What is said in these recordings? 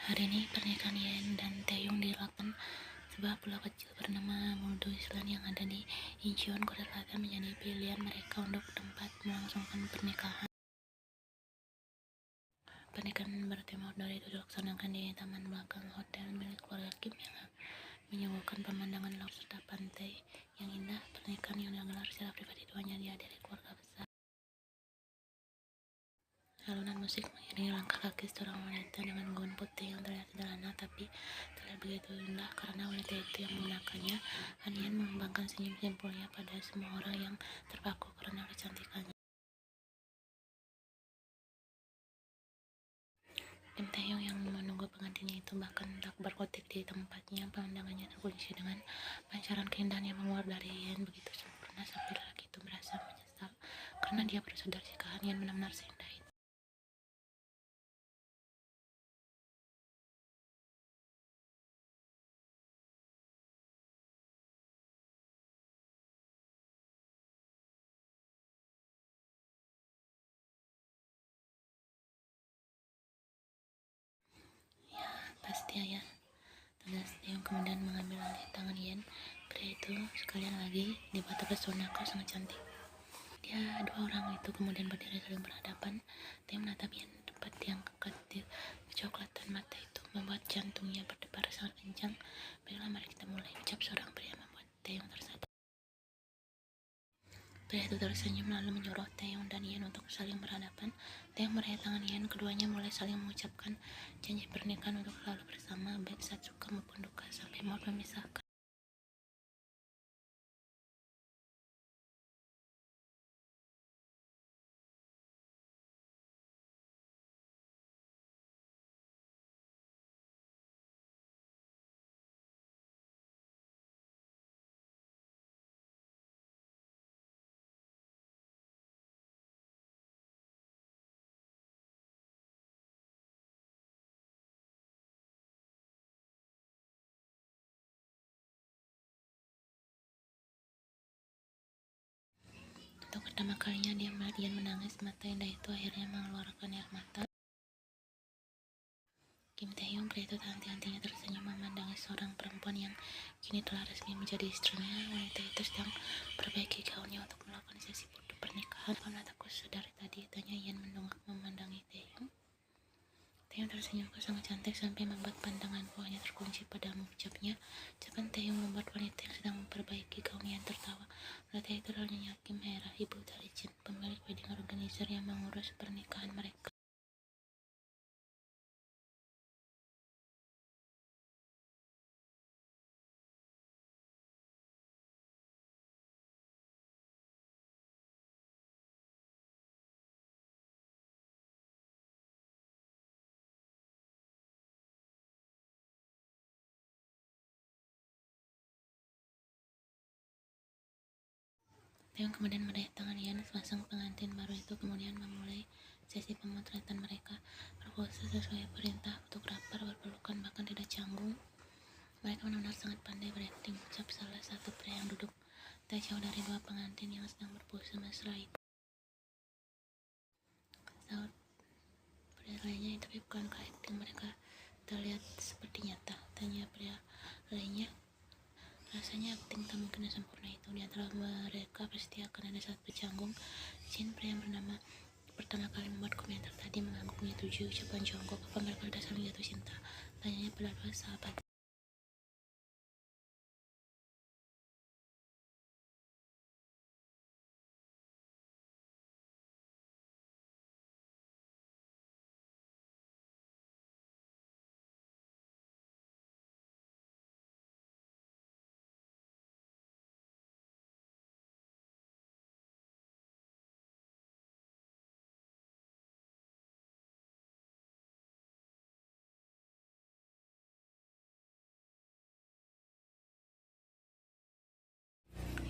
Hari ini pernikahan Yen dan Taeyong dilakukan sebuah pulau kecil bernama Muldo Island yang ada di Incheon, Korea Selatan menjadi pilihan mereka untuk tempat melangsungkan pernikahan. Pernikahan bertema outdoor itu dilaksanakan di taman belakang hotel milik keluarga Kim yang menyuguhkan pemandangan laut serta pantai yang indah. Pernikahan yang digelar secara pribadi itu hanya dihadiri keluarga besar. Alunan musik mengiringi langkah kaki seorang wanita dengan gaun putih yang terlihat sederhana tapi terlihat begitu indah karena wanita itu yang menggunakannya. Anian mengembangkan senyum simpulnya pada semua orang yang terpaku karena kecantikannya. Kim Taeyong yang menunggu pengantinnya itu bahkan tak berkutik di tempatnya. Pemandangannya terkunci dengan pancaran keindahan yang menguar dari Yen begitu sempurna sampai lelaki itu merasa menyesal karena dia baru sadar jika Yen benar-benar seindah itu. Ya, pasti ya. Tegas Taeyong kemudian mengambil alih tangan Yen. Pria itu sekalian lagi di mata pesona, kau sangat cantik. Dua orang itu kemudian berdiri saling berhadapan. Taeyong menatap Yen tepat yang kedip kecoklatan mata itu membuat jantungnya berdebar sangat kencang. Baiklah, mari kita mulai, ucap seorang pria membuat Taeyong tersadar. Pria itu tersenyum lalu menyuruh Taeyong dan Yen untuk saling berhadapan. Taeyong meraih tangan Yen, keduanya mulai saling mengucapkan janji pernikahan untuk selalu bersama, baik saat suka maupun duka sampai maut memisahkan. Untuk pertama kalinya dia melihat Yen menangis, mata indah itu akhirnya mengeluarkan air mata. Kim Taeyong, pria itu henti-hentinya tersenyum memandangi seorang perempuan yang kini telah resmi menjadi istrinya. Wanita itu sedang perbaiki gaunnya untuk melakukan sesi foto pernikahan. Apa menatapku sedari tadi? Tanya Yen mendongak memandangi Taeyong. Taeyong tersenyum, kau sangat cantik sampai membuat pandanganku hanya terkunci padamu, ucapnya. Ucapan Taeyong membuat wanita yang sedang memperbaiki gaunnya tertawa. Wanita itu adalah Nyonya Kim Hera, ibu dari Jin, pemilik wedding organizer yang mengurus pernikahan mereka. Taeyong kemudian meraih tangan Yen. Sepasang pengantin baru itu kemudian memulai sesi pemotretan mereka. Berpose sesuai perintah fotografer, berpelukan bahkan tidak canggung. Mereka benar-benar sangat pandai berakting, ucap salah satu pria yang duduk tak jauh dari dua pengantin yang sedang berpose mesra itu. Saut pria lainnya, tapi bukankah akting mereka terlihat seperti nyata? Tanya pria lainnya. Rasanya akting tak mungkin sempurna itu. Di antara mereka pasti akan ada satu canggung. Jin, pria yang bernama pertama kali membuat komentar tadi, mengangguk menyetujui ucapan Jongkok. Apa mereka sudah saling jatuh cinta? Tanyanya pada dua sahabat.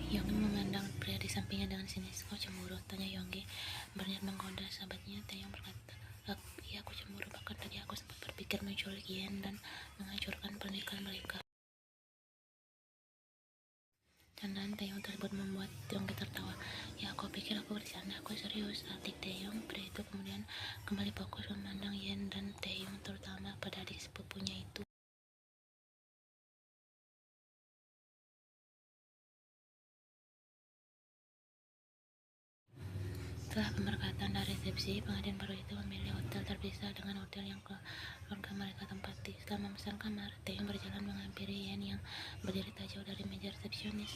Yonggi memandang pria di sampingnya dengan sinis. Kau cemburu? Tanya Yonggi berniat menggoda sahabatnya. Taeyong berkata, iya aku cemburu, bahkan tadi aku sempat berpikir menculik Yen dan menghancurkan pernikahan mereka. Bercandaan Taeyong tersebut membuat Yonggi tertawa. Ya, aku pikir aku bercanda, aku serius. Adik Taeyong pada itu kemudian kembali fokus memandang Yen dan Taeyong, terutama pada adik sepupunya itu. Setelah pemberkatan dan resepsi, pengantin baru itu memilih hotel terpisah dengan hotel yang keluarga mereka tempati. Setelah memesan kamar, Taeyong berjalan menghampiri Yen yang berdiri tak jauh dari meja resepsionis.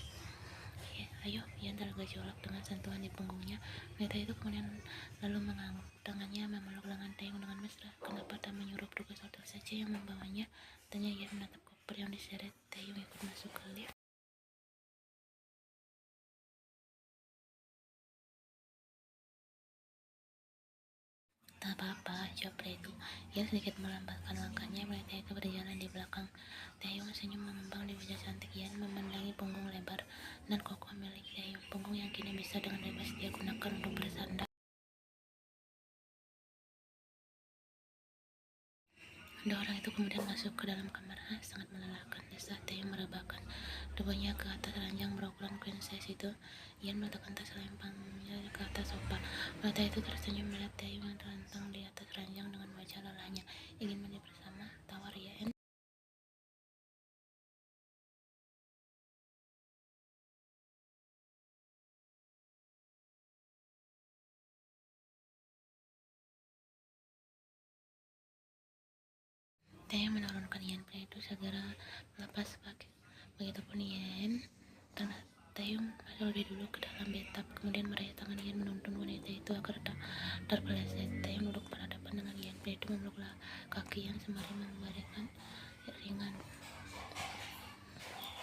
Ya, ayo, Yen tergejolak dengan sentuhan di punggungnya. Wanita itu kemudian lalu mengangguk tangannya memeluk lengan Taeyong dengan mesra. Kenapa tak menyuruh petugas hotel saja yang membawanya? Tanya Yen menatap koper yang diseret. Taeyong ikut masuk ke lift. Tak apa-apa, jawab itu. Ia sedikit melambatkan langkahnya. Wanita itu berjalan di belakang Taeyong. Senyum mengembang di wajah cantik Yan, memandangi punggung lebar dan kokoh milik Taeyong. Punggung yang kini bisa dengan bebas dia gunakan untuk bersandar. Dua orang itu kemudian masuk ke dalam kamar. Sangat melelahkan, desah Taeyong merebahkan tubuhnya ke atas ranjang berukuran queen size itu. Yan meletakkan tas lempangnya ke atas sofa. Wanita itu tersenyum melihat Taeyong yang terlentang di atas ranjang dengan wajah lelahnya. Ingin mandi bersama, tawar Yan. Taeyong menurunkan Yan. Pria itu segera melepas pakai. Begitupun Yan. Taeyong masuk lebih dulu ke dalam bathtub, kemudian meraih tangan Yan menuntun wanita itu agar tak terpeleset. Taeyong duduk berhadapan dengan Yan. Pria itu memeluk kaki Yan sembari memberikan ringan.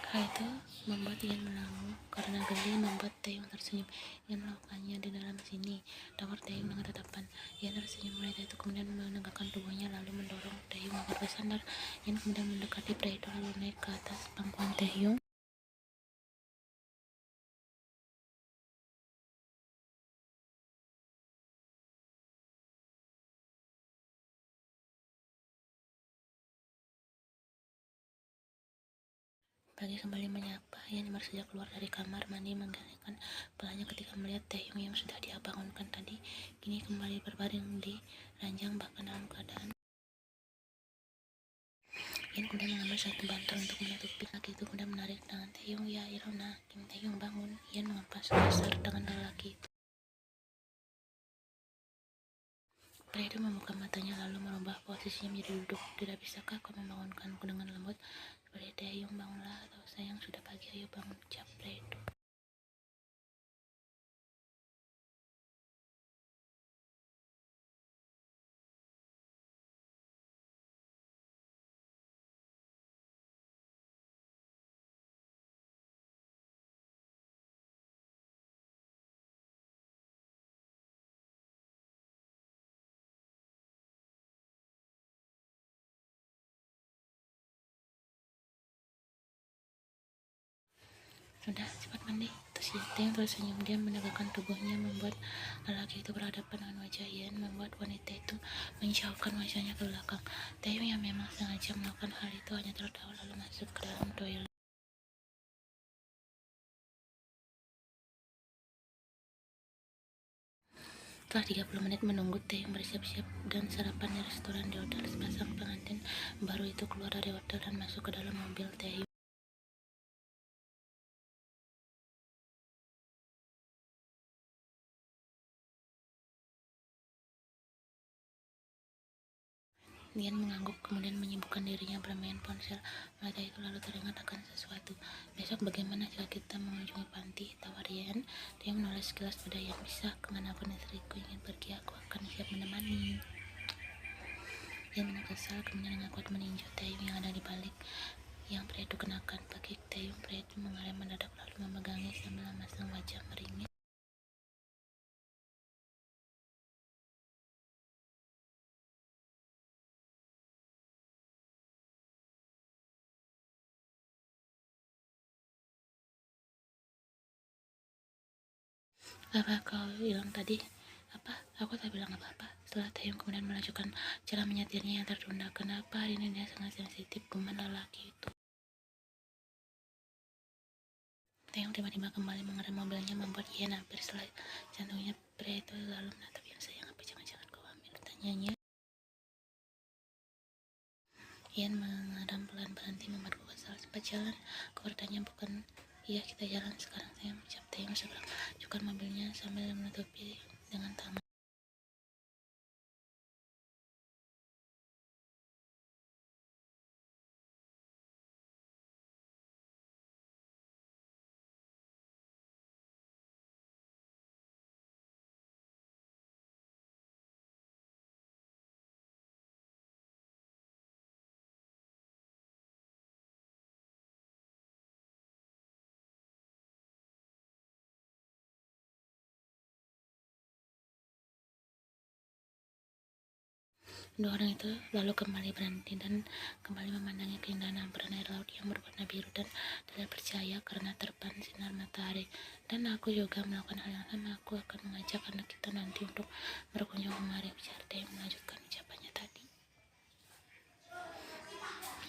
Hal itu membuat Yan menangis karena geli membuat Taeyong tersenyum. Yan melakukannya di dalam sini, tawar Taeyong dengan tatapan. Yan tersenyum. Wanita itu kemudian menegakkan tubuhnya lalu mendorong Taeyong agar bersandar. Yan kemudian mendekati pria itu lalu naik ke atas pangkuan Taeyong. Pagi kembali menyapa. Yan baru saja keluar dari kamar mandi menggelengkan kepalanya ketika melihat Taeyong yang sudah dia bangunkan tadi kini kembali berbaring di ranjang, bahkan dalam keadaan. Yan kemudian mengambil satu bantal untuk menutupi kaki itu, kemudian menarik tangan Taeyong. Ya Irona, Kim Taeyong bangun. Yan mengepas kasar dengan lelaki itu. Pria itu membuka matanya lalu merubah posisinya menjadi duduk. Tidak bisakah kau membangunkanku dengan lembut seperti Taeyong? Bangunlah atau sayang, sudah pagi, ayo bangun, ucap pria itu. Sudah, cepat mandi. Terus Taeyong tersenyum. Dia menegakkan tubuhnya membuat lelaki itu berhadapan dengan wajah Yan, membuat wanita itu menjauhkan wajahnya ke belakang. Taeyong yang memang sengaja melakukan hal itu hanya tertawa lalu masuk ke dalam toilet. Setelah 30 menit menunggu, Taeyong bersiap-siap dan sarapan di restoran di hotel. Sepasang pengantin baru itu keluar dari hotel dan masuk ke dalam mobil Taeyong. Yan mengangguk kemudian menyibukkan dirinya bermain ponsel. Wanita itu lalu teringat akan sesuatu. Besok bagaimana jika kita mengunjungi panti, tawar Yan. Dia menoleh sekilas pada Yan. Bisa, kemanapun istriku ingin pergi, aku akan siap menemani. Yan mengesal kemudian dengan kuat meninjau Taeyong yang ada di balik yang pria itu kenakan. Bagi Taeyong, pria itu mengerem mendadak lalu memegangnya sambil memasang wajah meringis. Apa kau bilang tadi? Apa? Aku tak bilang apa-apa. Setelah Taeyong kemudian melanjutkan cara menyetirnya yang tertunda. Kenapa hari ini dia sangat sensitif, gumam lelaki itu. Taeyong tiba-tiba kembali mengerem mobilnya, membuat Yen hampir selesai jantungnya. Pria itu lalu menatap Yen. Sayang, apa jangan-jangan kau hamil? Tanyanya. Yen mengerem pelan, berhenti memperkuat salah sempat jalan. Kau bertanya, bukan? Iya, kita jalan sekarang, sayang, ucap Taeyong segera menunjukkan mobilnya sambil menutupi dengan tangan. Dua orang itu lalu kembali berhenti dan kembali memandangi keindahan hamparan air laut yang berwarna biru dan tidak percaya karena terpan sinar matahari. Dan aku juga melakukan hal yang sama. Aku akan mengajak anak kita nanti untuk berkunjung kemari, ujar Taeyong melanjutkan ucapannya tadi.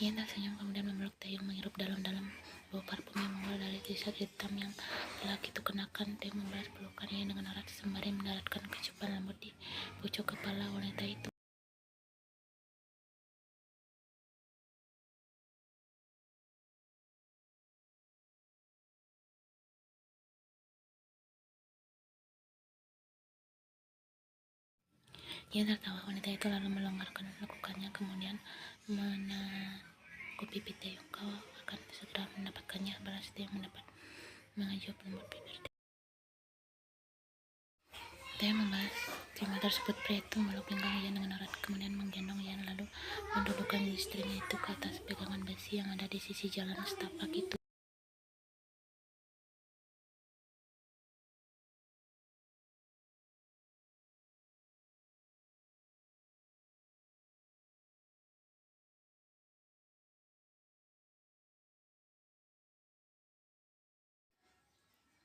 Yen tersenyum kemudian memeluk Taeyong, menghirup dalam-dalam bau parfum yang mengeluar dari t-shirt hitam yang lelaki itu kenakan. Taeyong membalas pelukan Yen dengan erat sembari mendaratkan kecupan lembut di pucuk kepala wanita itu. Ia tertawa. Wanita itu lalu melonggarkan lekukannya, kemudian menekuk pipi Taeyong. Kau akan segera mendapatkannya, balas Taeyong mendapat mengajup lembut bibir Taeyong membalas kalimat tersebut. Pria itu memeluk pinggang Yen dengan erat, kemudian menggendong Yen lalu mendudukkan istrinya itu ke atas pegangan besi yang ada di sisi jalan setapak itu.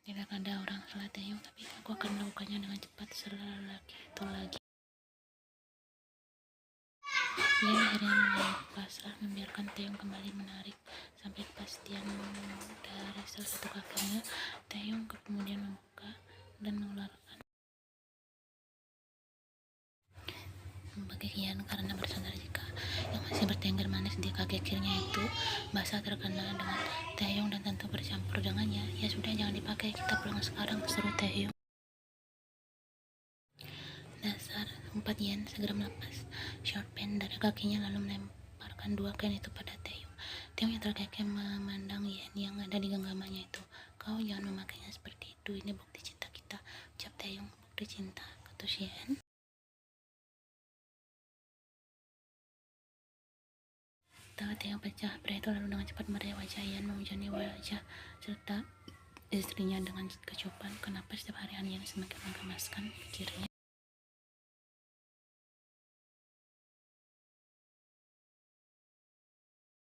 Tidak ada orang salah Taeyong, tapi aku akan melakukannya dengan cepat, setelah lelaki itu lagi. Yen akhirnya mengangguk pasrah, membiarkan Taeyong kembali menarik sampai kepastian dari salah satu kakinya. Taeyong kemudian membuka dan mengeluarkan bagian karena bersadar jika yang masih bertengger manis di kaki kirinya itu basah terkena dengan Taeyong dan tentu bercampur dengannya. Ya sudah, jangan dipakai, kita pulang sekarang, seru Taeyong. Dasar, empat Yen segera melepas short pant dari kakinya lalu melemparkan dua kain itu pada Taeyong. Taeyong yang terkekeh memandang Yen yang ada di genggamannya itu. Kau jangan memakainya seperti itu, ini bukti cinta kita, ucap Taeyong. Bukti cinta, kata Yen. Tawa Taeyong pecah. Pria itu lalu dengan cepat meraih wajah Yen, memujani wajah serta istrinya dengan kecupan. Kenapa setiap hari Yen semakin menggemaskan, pikirnya.